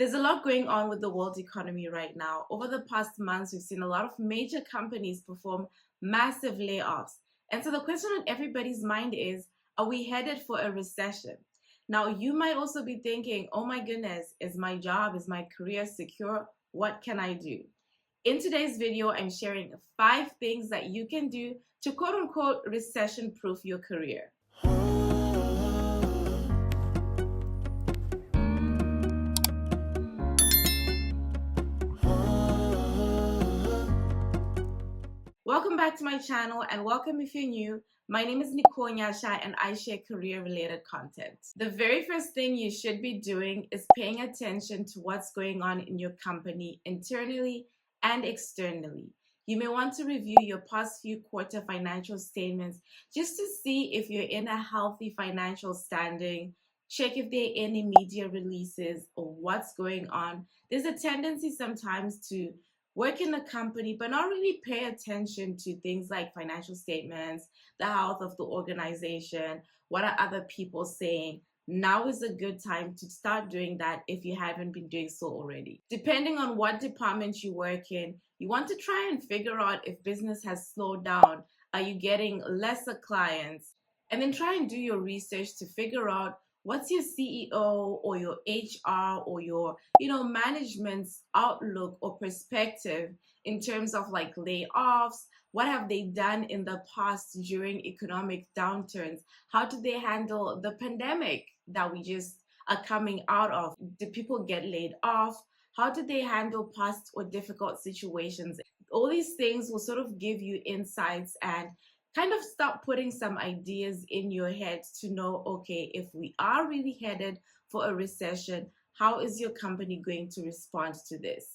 There's a lot going on with the world economy right now. Over the past months, we've seen a lot of major companies perform massive layoffs. And so the question on everybody's mind is, are we headed for a recession? Now, you might also be thinking, oh my goodness, is my job, is my career secure? What can I do? In today's video, I'm sharing 5 things that you can do to quote unquote recession proof your career. Welcome back to my channel and welcome if you're new. My name is Nicole Nyasha and I share career-related content. The very first thing you should be doing is paying attention to what's going on in your company internally and externally. You may want to review your past few quarter financial statements just to see if you're in a healthy financial standing. Check if there are any media releases or what's going on. There's a tendency sometimes to work in a company but not really pay attention to things like financial statements, the health of the organization, what are other people saying. Now is a good time to start doing that if you haven't been doing so already. Depending on what department you work in, you want to try and figure out if business has slowed down. Are you getting lesser clients? And then try and do your research to figure out what's your CEO or your HR or your management's outlook or perspective in terms of like layoffs. What have they done in the past during economic downturns? How do they handle the pandemic that we just are coming out of? Did people get laid off? How did they handle past or difficult situations? All these things will sort of give you insights and kind of start putting some ideas in your head to know, okay, if we are really headed for a recession, how is your company going to respond to this?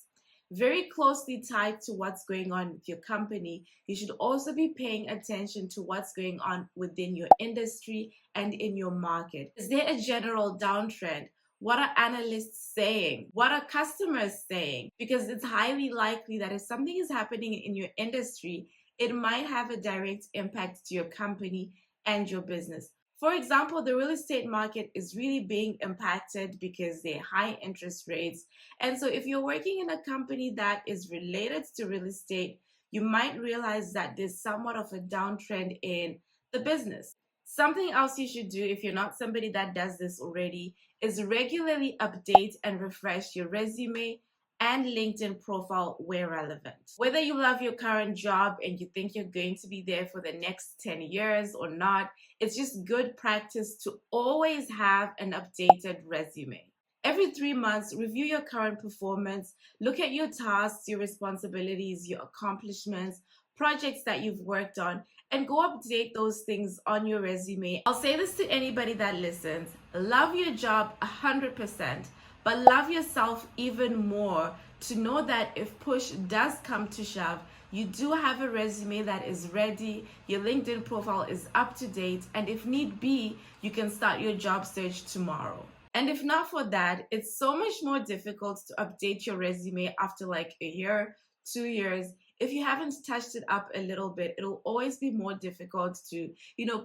Very closely tied to what's going on with your company, you should also be paying attention to what's going on within your industry and in your market. Is there a general downtrend? What are analysts saying? What are customers saying? Because it's highly likely that if something is happening in your industry, it might have a direct impact to your company and your business. For example, the real estate market is really being impacted because there are high interest rates. And so if you're working in a company that is related to real estate, you might realize that there's somewhat of a downtrend in the business. Something else you should do if you're not somebody that does this already is regularly update and refresh your resume and LinkedIn profile where relevant. Whether you love your current job and you think you're going to be there for the next 10 years or not, it's just good practice to always have an updated resume. Every 3 months, review your current performance, look at your tasks, your responsibilities, your accomplishments, projects that you've worked on, and go update those things on your resume. I'll say this to anybody that listens: love your job 100%. But love yourself even more to know that if push does come to shove, you do have a resume that is ready, your LinkedIn profile is up to date, and if need be, you can start your job search tomorrow. And if not for that, it's so much more difficult to update your resume after like a year, 2 years. If you haven't touched it up a little bit, it'll always be more difficult to,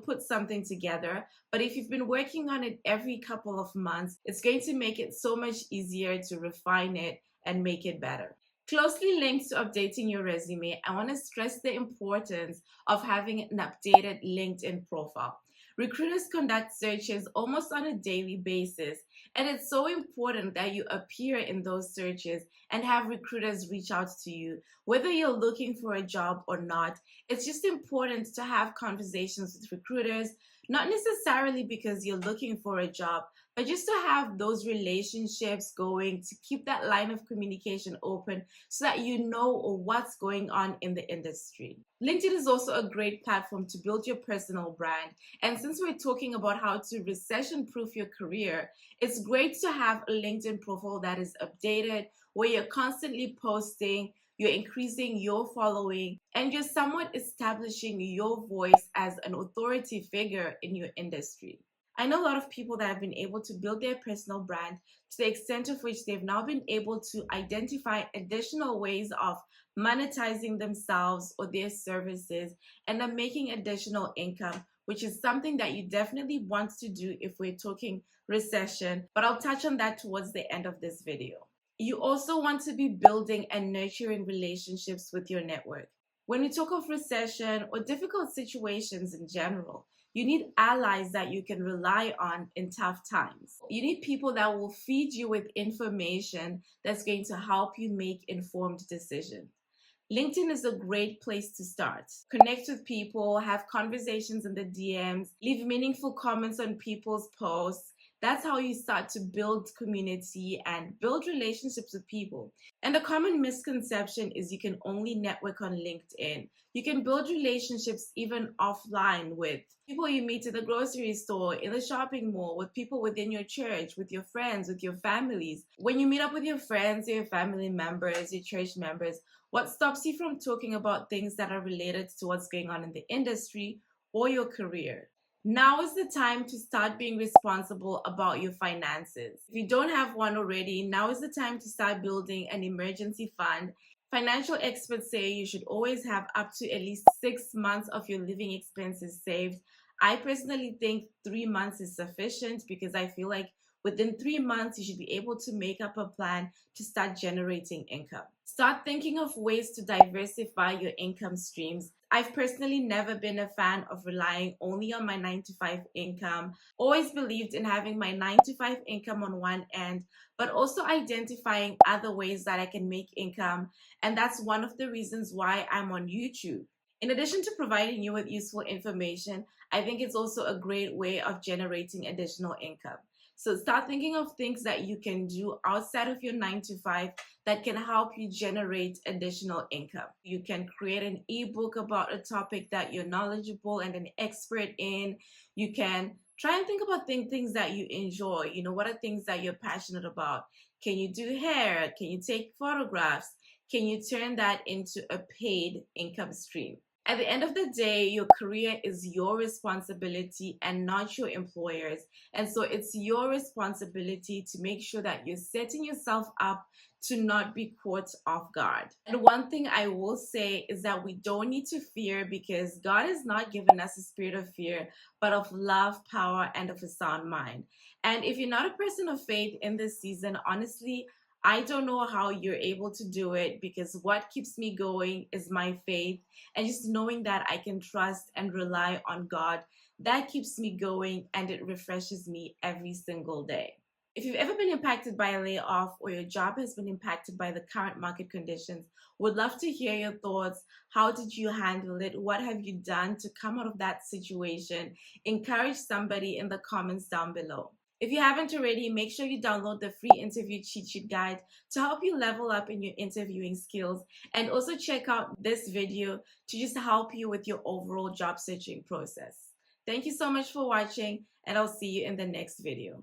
put something together. But if you've been working on it every couple of months, it's going to make it so much easier to refine it and make it better. Closely linked to updating your resume, I want to stress the importance of having an updated LinkedIn profile. Recruiters conduct searches almost on a daily basis, and it's so important that you appear in those searches and have recruiters reach out to you. Whether you're looking for a job or not, it's just important to have conversations with recruiters, not necessarily because you're looking for a job, but just to have those relationships going, to keep that line of communication open so that you know what's going on in the industry. LinkedIn is also a great platform to build your personal brand. And since we're talking about how to recession-proof your career, it's great to have a LinkedIn profile that is updated, where you're constantly posting, you're increasing your following, and you're somewhat establishing your voice as an authority figure in your industry. I know a lot of people that have been able to build their personal brand to the extent of which they've now been able to identify additional ways of monetizing themselves or their services and are making additional income which is something that you definitely want to do if we're talking recession, but I'll touch on that towards the end of this video. You also want to be building and nurturing relationships with your network. When we talk of recession or difficult situations in general, you need allies that you can rely on in tough times. You need people that will feed you with information that's going to help you make informed decisions. LinkedIn is a great place to start. Connect with people, have conversations in the DMs, leave meaningful comments on people's posts. That's how you start to build community and build relationships with people. And the common misconception is you can only network on LinkedIn. You can build relationships even offline with people you meet at the grocery store, in the shopping mall, with people within your church, with your friends, with your families. When you meet up with your friends, your family members, your church members, what stops you from talking about things that are related to what's going on in the industry or your career? Now is the time to start being responsible about your finances. If you don't have one already, now is the time to start building an emergency fund. Financial experts say you should always have up to at least 6 months of your living expenses saved. I personally think 3 months is sufficient because I feel like within 3 months, you should be able to make up a plan to start generating income. Start thinking of ways to diversify your income streams. I've personally never been a fan of relying only on my 9 to 5 income. Always believed in having my 9 to 5 income on one end, but also identifying other ways that I can make income. And that's one of the reasons why I'm on YouTube. In addition to providing you with useful information, I think it's also a great way of generating additional income. So start thinking of things that you can do outside of your 9 to 5 that can help you generate additional income. You can create an ebook about a topic that you're knowledgeable and an expert in. You can try and think about things that you enjoy. What are things that you're passionate about? Can you do hair? Can you take photographs? Can you turn that into a paid income stream? At the end of the day, your career is your responsibility and not your employer's. And so it's your responsibility to make sure that you're setting yourself up to not be caught off guard. And one thing I will say is that we don't need to fear because God has not given us a spirit of fear, but of love, power, and of a sound mind. And if you're not a person of faith in this season, honestly, I don't know how you're able to do it because what keeps me going is my faith and just knowing that I can trust and rely on God. That keeps me going and it refreshes me every single day. If you've ever been impacted by a layoff or your job has been impacted by the current market conditions, would love to hear your thoughts. How did you handle it? What have you done to come out of that situation? Encourage somebody in the comments down below. If you haven't already, make sure you download the free interview cheat sheet guide to help you level up in your interviewing skills, and also check out this video to just help you with your overall job searching process. Thank you so much for watching, and I'll see you in the next video.